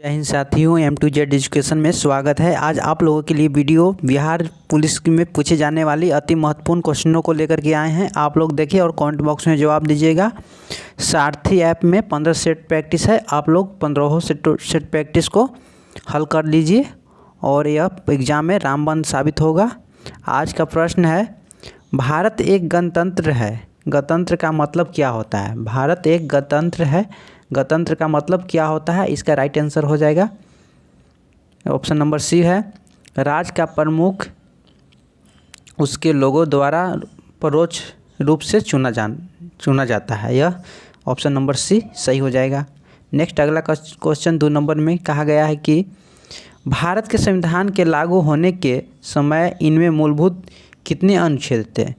जय हिंद साथियों, M2Z education में स्वागत है। आज आप लोगों के लिए वीडियो बिहार पुलिस में पूछे जाने वाली अति महत्वपूर्ण क्वेश्चनों को लेकर के आए हैं। आप लोग देखिए और कमेंट बॉक्स में जवाब दीजिएगा। सारथी ऐप में 15 सेट प्रैक्टिस है, आप लोग 15 सेट प्रैक्टिस को हल कर लीजिए और यह एग्ज़ाम में रामबाण साबित होगा। आज का प्रश्न है, भारत एक गणतंत्र है, गणतंत्र का मतलब क्या होता है? भारत एक गणतंत्र है, गणतंत्र का मतलब क्या होता है? इसका राइट आंसर हो जाएगा ऑप्शन नंबर सी है, राज्य का प्रमुख उसके लोगों द्वारा परोक्ष रूप से चुना जाता है। यह ऑप्शन नंबर सी सही हो जाएगा। नेक्स्ट अगला क्वेश्चन 2 नंबर में कहा गया है कि भारत के संविधान के लागू होने के समय इनमें मूलभूत कितने अनुच्छेद थे?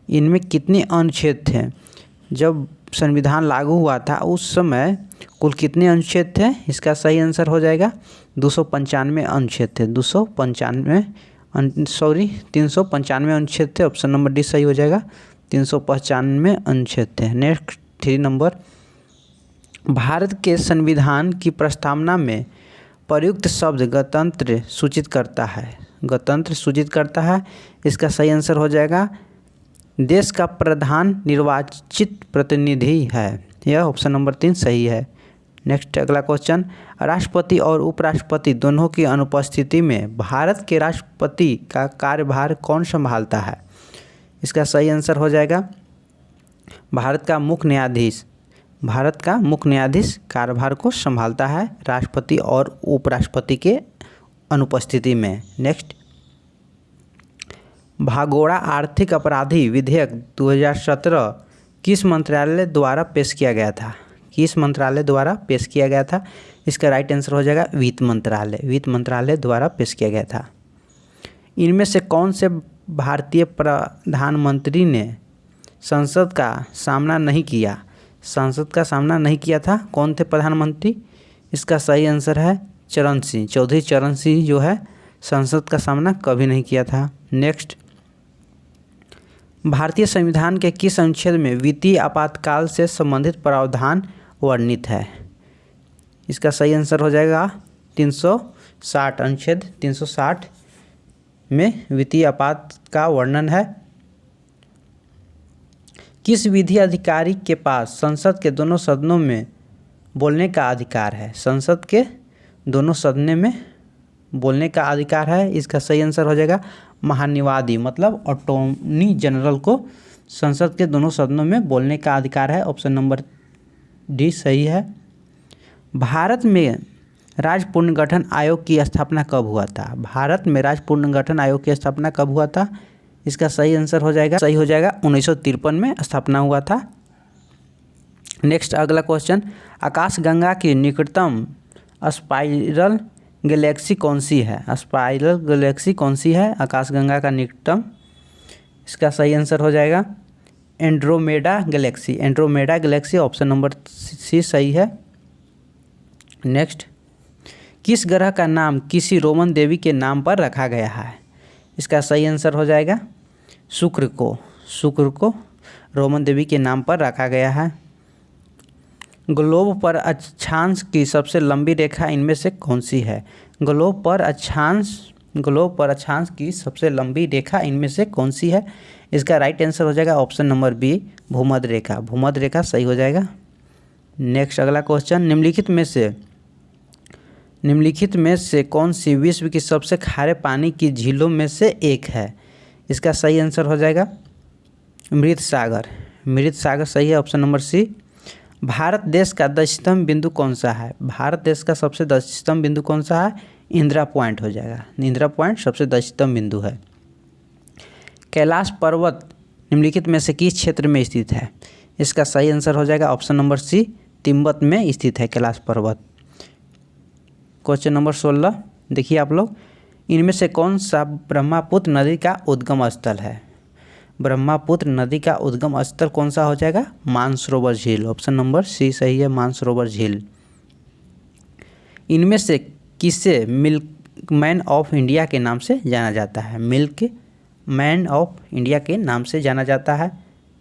इनमें कितने अनुच्छेद थे? जब संविधान लागू हुआ था उस समय कुल कितने अनुच्छेद थे? इसका सही आंसर हो जाएगा 295 अनुच्छेद थे। 395 अनुच्छेद थे। ऑप्शन नंबर डी सही हो जाएगा, 395 अनुच्छेद थे। नेक्स्ट 3 नंबर, भारत के संविधान की प्रस्तावना में प्रयुक्त शब्द गणतंत्र सूचित करता है। गणतंत्र सूचित करता है, इसका सही आंसर हो जाएगा देश का प्रधान निर्वाचित प्रतिनिधि है। यह ऑप्शन नंबर 3 सही है। नेक्स्ट अगला क्वेश्चन, राष्ट्रपति और उपराष्ट्रपति दोनों की अनुपस्थिति में भारत के राष्ट्रपति का कार्यभार कौन संभालता है? इसका सही आंसर हो जाएगा भारत का मुख्य न्यायाधीश। भारत का मुख्य न्यायाधीश कार्यभार को संभालता है राष्ट्रपति और उपराष्ट्रपति के अनुपस्थिति में। नेक्स्ट, भगोड़ा आर्थिक अपराधी विधेयक 2017 किस मंत्रालय द्वारा पेश किया गया था? किस मंत्रालय द्वारा पेश किया गया था? इसका राइट आंसर हो जाएगा वित्त मंत्रालय। वित्त मंत्रालय द्वारा पेश किया गया था। इनमें से कौन से भारतीय प्रधानमंत्री ने संसद का सामना नहीं किया? संसद का सामना नहीं किया था, कौन थे प्रधानमंत्री? इसका सही आंसर है चरण सिंह। चौधरी चरण सिंह जो है संसद का सामना कभी नहीं किया था। नेक्स्ट, भारतीय संविधान के किस अनुच्छेद में वित्तीय आपातकाल से संबंधित प्रावधान वर्णित है? इसका सही आंसर हो जाएगा 360। अनुच्छेद 360 में वित्तीय आपात का वर्णन है। किस विधि अधिकारी के पास संसद के दोनों सदनों में बोलने का अधिकार है? संसद के दोनों सदनों में बोलने का अधिकार है। इसका सही आंसर हो जाएगा महान्यायवादी, मतलब अटॉर्नी जनरल को संसद के दोनों सदनों में बोलने का अधिकार है। ऑप्शन नंबर डी सही है। भारत में राज्य पुनर्गठन आयोग की स्थापना कब हुआ था? भारत में राज्य पुनर्गठन आयोग की स्थापना कब हुआ था? इसका सही आंसर हो जाएगा 1953 में स्थापना हुआ था। नेक्स्ट अगला क्वेश्चन, आकाशगंगा की निकटतम स्पाइरल गैलेक्सी कौन सी है? स्पाइरल गैलेक्सी कौन सी है आकाशगंगा का निकटतम? इसका सही आंसर हो जाएगा Andromeda galaxy. Andromeda galaxy option number C सही है। नेक्स्ट, किस ग्रह का नाम किसी रोमन देवी के नाम पर रखा गया है? इसका सही आंसर हो जाएगा शुक्र को। शुक्र को रोमन देवी के नाम पर रखा गया है। ग्लोब पर अक्षांश की सबसे लंबी रेखा इनमें से कौन सी है? ग्लोब पर अक्षांश की सबसे लंबी रेखा इनमें से कौन सी है? इसका राइट आंसर हो जाएगा ऑप्शन नंबर बी भूमध्य रेखा। भूमध्य रेखा सही हो जाएगा। नेक्स्ट अगला क्वेश्चन, निम्नलिखित में से कौन सी विश्व की सबसे खारे पानी की झीलों में से एक है? इसका सही आंसर हो जाएगा मृत सागर। मृत सागर सही है, ऑप्शन नंबर सी। भारत देश का दक्षिणतम बिंदु कौन सा है? भारत देश का सबसे दक्षिणतम बिंदु कौन सा है? इंदिरा पॉइंट हो जाएगा। इंदिरा पॉइंट सबसे दक्षिणतम बिंदु है। कैलाश पर्वत निम्नलिखित में से किस क्षेत्र में स्थित है? इसका सही आंसर हो जाएगा ऑप्शन नंबर सी तिब्बत में स्थित है कैलाश पर्वत। क्वेश्चन नंबर 16 देखिए आप लोग, इनमें से कौन सा ब्रह्मपुत्र नदी का उद्गम स्थल है? ब्रह्मपुत्र नदी का उद्गम स्थल कौन सा हो जाएगा? मानसरोवर झील। ऑप्शन नंबर सी सही है, मानसरोवर झील। इनमें से किसे मिल्क मैन ऑफ इंडिया के नाम से जाना जाता है? मिल्क मैन ऑफ इंडिया के नाम से जाना जाता है।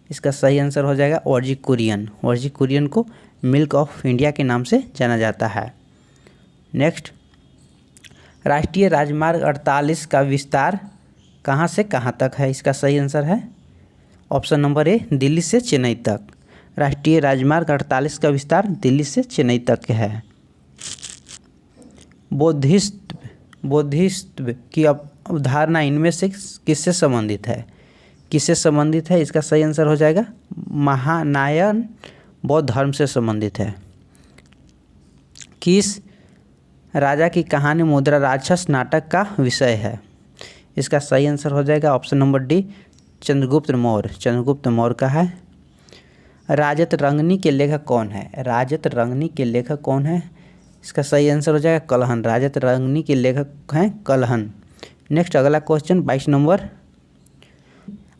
इसका सही आंसर हो जाएगा वर्जी कुरियन। वर्जी कुरियन को मिल्क ऑफ इंडिया के नाम से जाना जाता है। नेक्स्ट, राष्ट्रीय राजमार्ग 48 का विस्तार कहाँ से कहाँ तक है? इसका सही आंसर है ऑप्शन नंबर ए, दिल्ली से चेन्नई तक। राष्ट्रीय राजमार्ग 48 का विस्तार दिल्ली से चेन्नई तक है। बौद्धिस्त्व की अवधारणा इनमें से किससे संबंधित है? किससे संबंधित है? इसका सही आंसर हो जाएगा महानायन बौद्ध धर्म से संबंधित है। किस राजा की कहानी मुद्रा राक्षस नाटक का विषय है? इसका सही आंसर हो जाएगा option number D, Chandragupta Maurya. Chandragupta Maurya का है। राजतरंगिणी के लेखक कौन है? राजतरंगिणी के लेखक कौन है? इसका सही आंसर हो जाएगा कल्हण। राजतरंगिणी के लेखक हैं कल्हण। नेक्स्ट अगला क्वेश्चन 22 नंबर,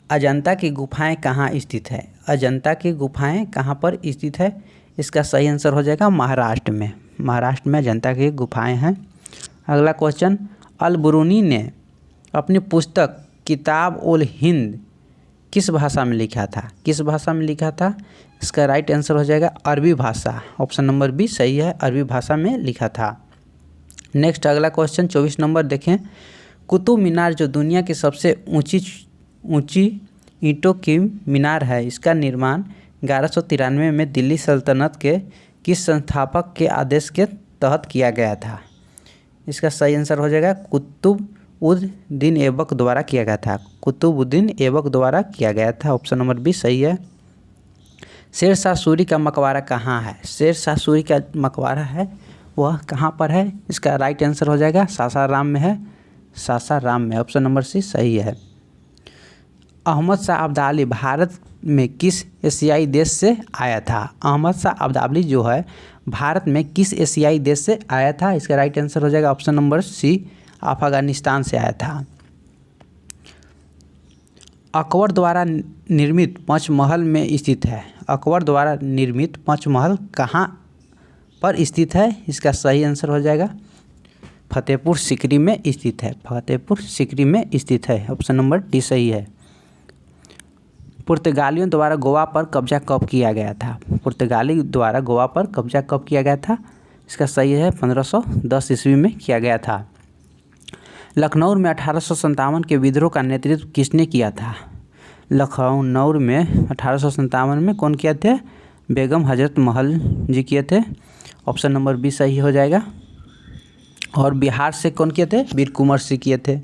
अजंता की गुफाएं कहाँ स्थित है? अजंता की गुफाएं कहाँ पर स्थित है? इसका सही आंसर हो जाएगा महाराष्ट्र में। महाराष्ट्र में अजंता की गुफाएं हैं। अगला क्वेश्चन, अल बुरूनी ने अपनी पुस्तक किताब उल हिंद किस भाषा में लिखा था? किस भाषा में लिखा था? इसका राइट आंसर हो जाएगा अरबी भाषा। ऑप्शन नंबर बी सही है, अरबी भाषा में लिखा था। नेक्स्ट अगला क्वेश्चन 24 नंबर देखें, कुतुब मीनार जो दुनिया की सबसे ऊंची ईंटों की मीनार है, इसका निर्माण 1193 में दिल्ली सल्तनत के किस संस्थापक के आदेश के तहत किया गया था? इसका सही आंसर हो जाएगा कुतुबुद्दीन ऐबक द्वारा किया गया था। कुतुबुद्दीन ऐबक द्वारा किया गया था। ऑप्शन नंबर बी सही है। शेर शाह सूरी का मकबरा कहाँ है? शेर शाह सूरी का मकबरा है वह कहाँ पर है? इसका राइट आंसर हो जाएगा सासाराम में है। सासाराम में। ऑप्शन नंबर सी सही है। अहमद शाह अब्दाली भारत में किस एशियाई देश से आया था? अहमद शाह अब्दाली जो है भारत में किस एशियाई देश से आया था? इसका राइट आंसर हो जाएगा ऑप्शन नंबर सी, अफगानिस्तान से आया था। अकबर द्वारा निर्मित पंचमहल में स्थित है। अकबर द्वारा निर्मित पंचमहल कहाँ पर स्थित है? इसका सही आंसर हो जाएगा फतेहपुर सीकरी में स्थित है। फतेहपुर सीकरी में स्थित है। ऑप्शन नंबर डी सही है। पुर्तगालियों द्वारा गोवा पर कब्जा कब किया गया था? पुर्तगाली द्वारा गोवा पर कब्जा कब किया गया था? इसका सही है 1510 ईस्वी में किया गया था। लखनऊ में 1857 के विद्रोह का नेतृत्व किसने किया था? लखनऊ में 1857 में कौन किए थे? बेगम हजरत महल जी किए थे। ऑप्शन नंबर बी सही हो जाएगा। और बिहार से कौन किए थे? वीर कुंवर सिंह किए थे।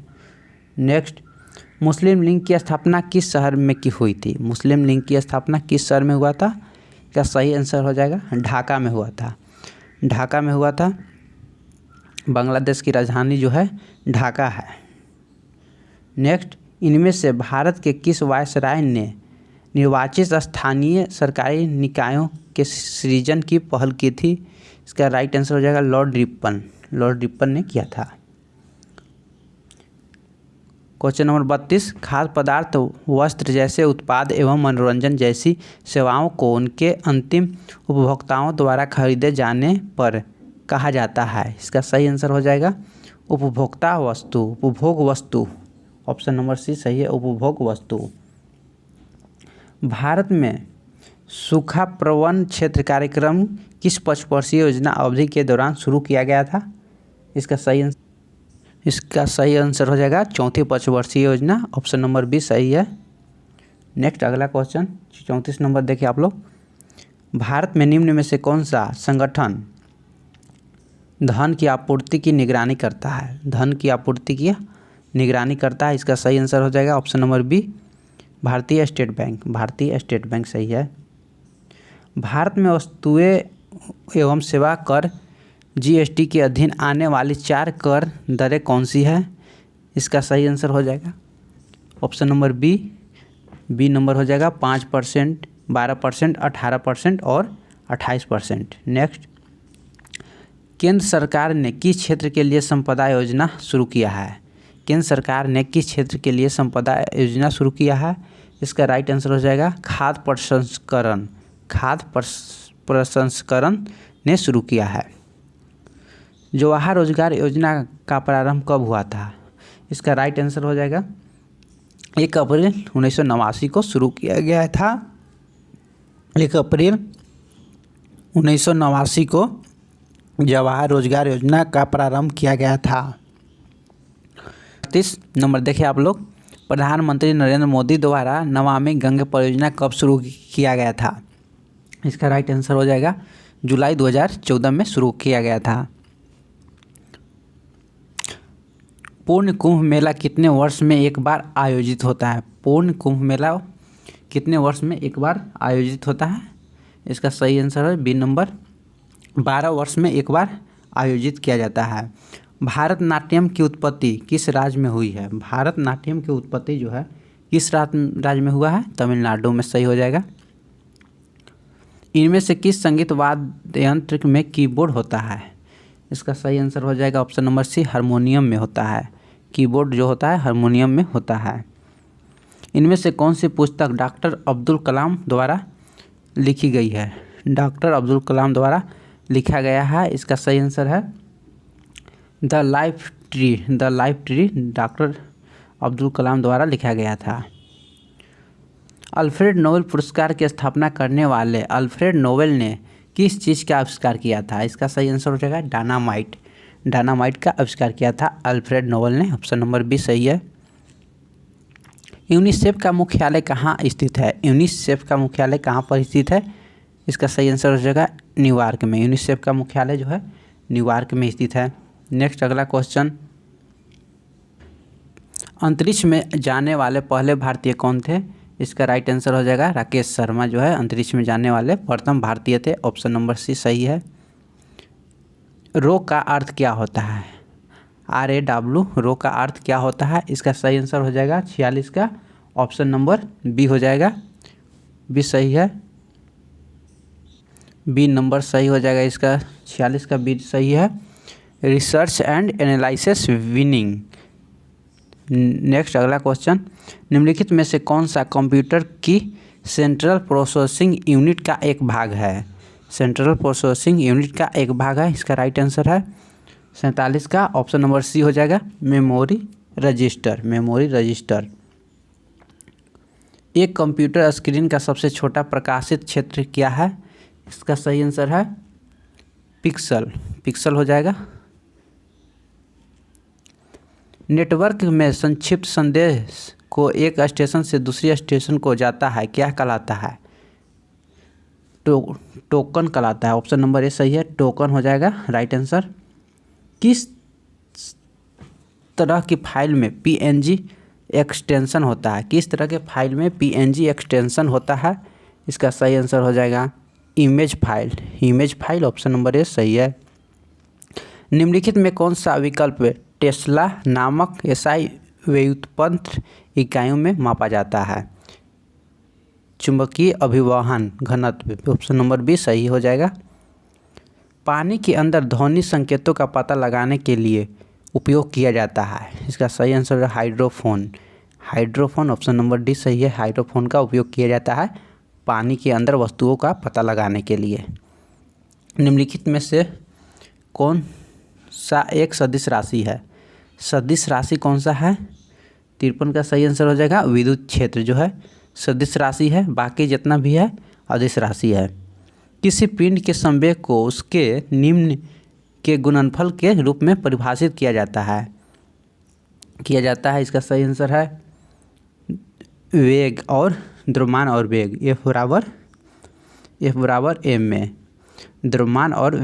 नेक्स्ट, मुस्लिम लीग की स्थापना किस शहर में की हुई थी? मुस्लिम लीग की स्थापना किस शहर में हुआ था? क्या सही आंसर हो जाएगा ढाका में हुआ था। ढाका में हुआ था। बांग्लादेश की राजधानी जो है ढाका है। नेक्स्ट, इनमें से भारत के किस वायसराय ने निर्वाचित स्थानीय सरकारी निकायों के सृजन की पहल की थी? इसका राइट आंसर हो जाएगा लॉर्ड रिपन। लॉर्ड रिपन ने किया था। क्वेश्चन नंबर 32, खाद्य पदार्थ, वस्त्र जैसे उत्पाद एवं मनोरंजन जैसी सेवाओं को उनके अंतिम उपभोक्ताओं द्वारा खरीदे जाने पर कहा जाता है? इसका सही आंसर हो जाएगा उपभोक्ता वस्तु, उपभोग वस्तु। ऑप्शन नंबर सी सही है, उपभोग वस्तु। भारत में सूखा प्रबंधन क्षेत्र कार्यक्रम किस 5 वर्षीय योजना अवधि के दौरान शुरू किया गया था? इसका सही आंसर हो जाएगा 4थी 5 वर्षीय योजना। ऑप्शन नंबर बी सही है। नेक्स्ट अगला क्वेश्चन 34 नंबर देखिए आप लोग, भारत में निम्न में से कौन सा संगठन धन की आपूर्ति की निगरानी करता है? धन की आपूर्ति की निगरानी करता है। इसका सही आंसर हो जाएगा ऑप्शन नंबर बी, भारतीय स्टेट बैंक। भारतीय स्टेट बैंक सही है। भारत में वस्तुएं एवं सेवा कर जीएसटी के अधीन आने वाली 4 कर दरें कौन सी है? इसका सही आंसर हो जाएगा ऑप्शन नंबर बी नंबर हो जाएगा 5%, 12%, 18% और 28%। नेक्स्ट, केंद्र सरकार ने किस क्षेत्र के लिए संपदा योजना शुरू किया है? केंद्र सरकार ने किस क्षेत्र के लिए संपदा योजना शुरू किया है? इसका राइट आंसर हो जाएगा खाद्य प्रसंस्करण। खाद्य प्रसंस्करण ने शुरू किया है। जवाहर रोजगार योजना का प्रारंभ कब हुआ था? इसका राइट आंसर हो जाएगा 1 अप्रैल 1989 को शुरू किया गया था। 1 अप्रैल 1989 को जवाहर रोजगार योजना का प्रारंभ किया गया था? 30 नंबर देखिए आप लोग, प्रधानमंत्री नरेंद्र मोदी द्वारा नमामि गंगे परियोजना कब शुरू किया गया था? इसका राइट आंसर हो जाएगा जुलाई 2014 में शुरू किया गया था। पूर्ण कुंभ मेला कितने वर्ष में एक बार आयोजित होता है? पूर्ण कुंभ मेला कितने वर्ष में एक बार आयोजित होता है? इसका सही आंसर है बी नंबर, 12 वर्ष में एक बार आयोजित किया जाता है। भारतनाट्यम की उत्पत्ति किस राज्य में हुई है? भारतनाट्यम की उत्पत्ति जो है किस राज्य में हुआ है? तमिलनाडु में सही हो जाएगा। इनमें से किस संगीत वाद्य यंत्र में कीबोर्ड होता है? इसका सही आंसर हो जाएगा ऑप्शन नंबर सी, हारमोनियम में होता है। कीबोर्ड जो होता है हारमोनियम में होता है। इनमें से कौन सी पुस्तक डॉक्टर अब्दुल कलाम द्वारा लिखी गई है? डॉक्टर अब्दुल कलाम द्वारा लिखा गया है। इसका सही आंसर है the life tree doctor Abdul Kalam द्वारा लिखा गया था। अल्फ्रेड नोबेल पुरस्कार की स्थापना करने वाले अल्फ्रेड नोबेल ने किस चीज़ का आविष्कार किया था? इसका सही आंसर हो जाएगा डायनामाइट का आविष्कार किया था अल्फ्रेड नोबेल ने। ऑप्शन नंबर बी सही है। यूनिसेफ का मुख्यालय कहाँ स्थित है? यूनिसेफ का मुख्यालय कहाँ पर स्थित है? इसका सही आंसर हो जाएगा न्यूयॉर्क में। यूनिसेफ का मुख्यालय जो है न्यूयॉर्क में स्थित है। नेक्स्ट अगला क्वेश्चन, अंतरिक्ष में जाने वाले पहले भारतीय कौन थे? इसका राइट आंसर हो जाएगा राकेश शर्मा जो है अंतरिक्ष में जाने वाले प्रथम भारतीय थे। ऑप्शन नंबर सी सही है। रो का अर्थ क्या होता है? RAW रो का अर्थ क्या होता है? इसका सही आंसर हो जाएगा 46 का ऑप्शन नंबर बी हो जाएगा। बी सही है, बी नंबर सही हो जाएगा। इसका 46 का बी सही है। Research and analysis winning. Next अगला क्वेश्चन, निम्नलिखित में से कौन सा कंप्यूटर की सेंट्रल प्रोसेसिंग यूनिट का एक भाग है? सेंट्रल प्रोसेसिंग यूनिट का एक भाग है। इसका राइट आंसर है 47 का ऑप्शन नंबर सी हो जाएगा मेमोरी रजिस्टर। एक कंप्यूटर स्क्रीन का सबसे छोटा प्रकाशित क्षेत्र क्या है? इसका सही आंसर है पिक्सल हो जाएगा। नेटवर्क में संक्षिप्त संदेश को एक स्टेशन से दूसरे स्टेशन को जाता है क्या कहलाता है? टोकन कहलाता है। ऑप्शन नंबर ए सही है, टोकन हो जाएगा राइट आंसर। किस तरह की फाइल में PNG एक्सटेंशन होता है? किस तरह के फाइल में PNG एक्सटेंशन होता है? इसका सही आंसर हो जाएगा image file. Option number A सही है। निम्नलिखित में कौन सा विकल्प टेस्ला नामक SI व्युत्पन्न इकाइयों में मापा जाता है? चुंबकीय अभिवहन घनत्व। ऑप्शन नंबर बी सही हो जाएगा। पानी के अंदर ध्वनि संकेतों का पता लगाने के लिए उपयोग किया जाता है। इसका सही आंसर है हाइड्रोफोन। ऑप्शन नंबर डी सही है। हाइड्रोफोन का उपयोग किया जाता है पानी के अंदर वस्तुओं का पता लगाने के लिए। निम्नलिखित में से कौन सा एक सदिश राशि है? सदिश राशि कौन सा है? 53 का सही आंसर हो जाएगा। विद्युत क्षेत्र जो है सदिश राशि है, बाकी जितना भी है अदिश राशि है। किसी पिंड के संवेग को उसके निम्न के गुणनफल के रूप में परिभाषित किया जाता है। इसका सही आंसर है वेग और द्रव्यमान और वेग। F बराबर m में द्रव्यमान और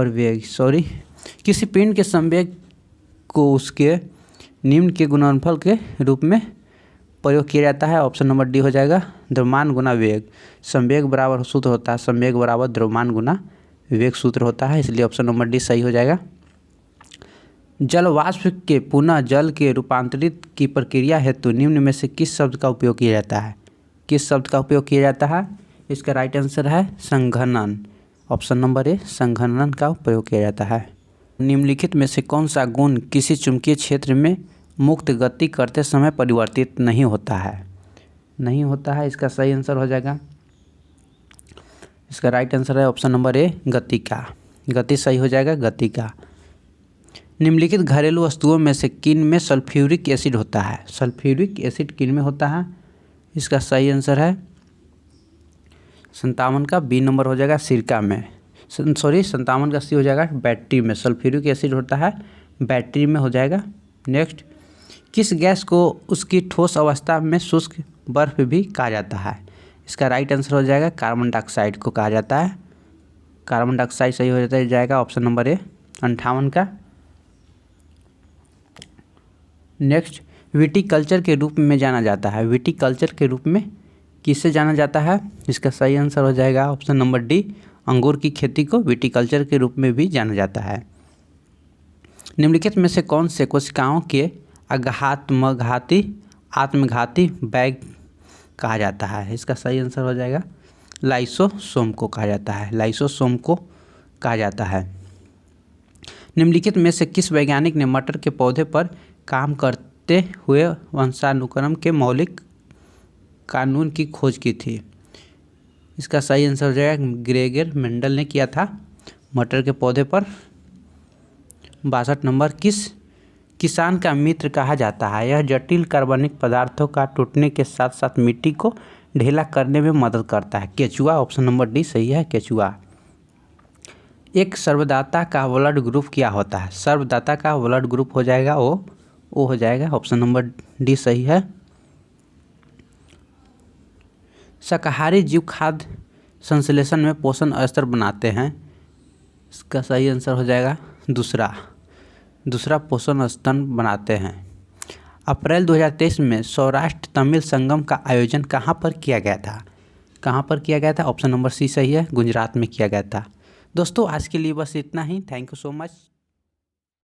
वेग किसी पिंड के संवेग को उसके निम्न के गुणनफल के रूप में प्रयोग किया जाता है। ऑप्शन नंबर डी हो जाएगा द्रव्यमान गुना वेग। संवेग बराबर सूत्र होता है संवेग बराबर द्रव्यमान गुना वेग सूत्र होता है, इसलिए ऑप्शन नंबर डी सही हो जाएगा। जल वाष्प के पुनः जल के रूपांतरित की प्रक्रिया हेतु निम्न में से किस शब्द का उपयोग किया जाता है? इसका राइट आंसर है संघनन। ऑप्शन नंबर ए संघनन का प्रयोग किया जाता है। निम्नलिखित में से कौन सा गुण किसी चुंबकीय क्षेत्र में मुक्त गति करते समय परिवर्तित नहीं होता है? इसका सही आंसर हो जाएगा, इसका राइट आंसर है ऑप्शन नंबर ए गति सही हो जाएगा गति का। निम्नलिखित घरेलू वस्तुओं में से किन में सल्फ्यूरिक एसिड होता है? सल्फ्यूरिक एसिड किन में होता है? इसका सही आंसर है 57 का बी नंबर हो जाएगा सिरका में। 57 का सी हो जाएगा बैटरी में। सल्फ्यूरिक एसिड होता है बैटरी में, हो जाएगा। नेक्स्ट, किस गैस को उसकी ठोस अवस्था में शुष्क बर्फ भी कहा जाता है? इसका राइट आंसर हो जाएगा कार्बन डाइऑक्साइड को कहा जाता है। कार्बन डाइऑक्साइड सही हो जाएगा ऑप्शन नंबर ए 58 का। नेक्स्ट, विटीकल्चर के रूप में जाना जाता है। विटीकल्चर के रूप में किससे जाना जाता है? इसका सही आंसर हो जाएगा ऑप्शन नंबर डी, अंगूर की खेती को विटीकल्चर के रूप में भी जाना जाता है। निम्नलिखित में से कौन से कोशिकाओं के आत्मघाती बैग कहा जाता है? इसका सही आंसर हो जाएगा लाइसोसोम को कहा जाता है। लाइसोसोम को कहा जाता है। निम्नलिखित में से किस वैज्ञानिक ने मटर के पौधे पर काम करते हुए वंशानुक्रम के मौलिक कानून की खोज की थी? इसका सही आंसर हो जाएगा ग्रेगर मेंडल ने किया था मटर के पौधे पर। 62 नंबर, किस किसान का मित्र कहा जाता है? यह जटिल कार्बनिक पदार्थों का टूटने के साथ साथ मिट्टी को ढीला करने में मदद करता है। केचुआ, ऑप्शन नंबर डी सही है, केचुआ। एक सर्वदाता का ब्लड ग्रुप क्या होता है? सर्वदाता का ब्लड ग्रुप हो जाएगा ओ हो जाएगा, ऑप्शन नंबर डी सही है। शाकाहारी जीव खाद्य संश्लेषण में पोषण स्तर बनाते हैं। इसका सही आंसर हो जाएगा दूसरा पोषण स्तर बनाते हैं। अप्रैल 2023 में सौराष्ट्र तमिल संगम का आयोजन कहाँ पर किया गया था? कहाँ पर किया गया था? ऑप्शन नंबर सी सही है, गुजरात में किया गया था। दोस्तों आज के लिए बस इतना ही। Thank you so much.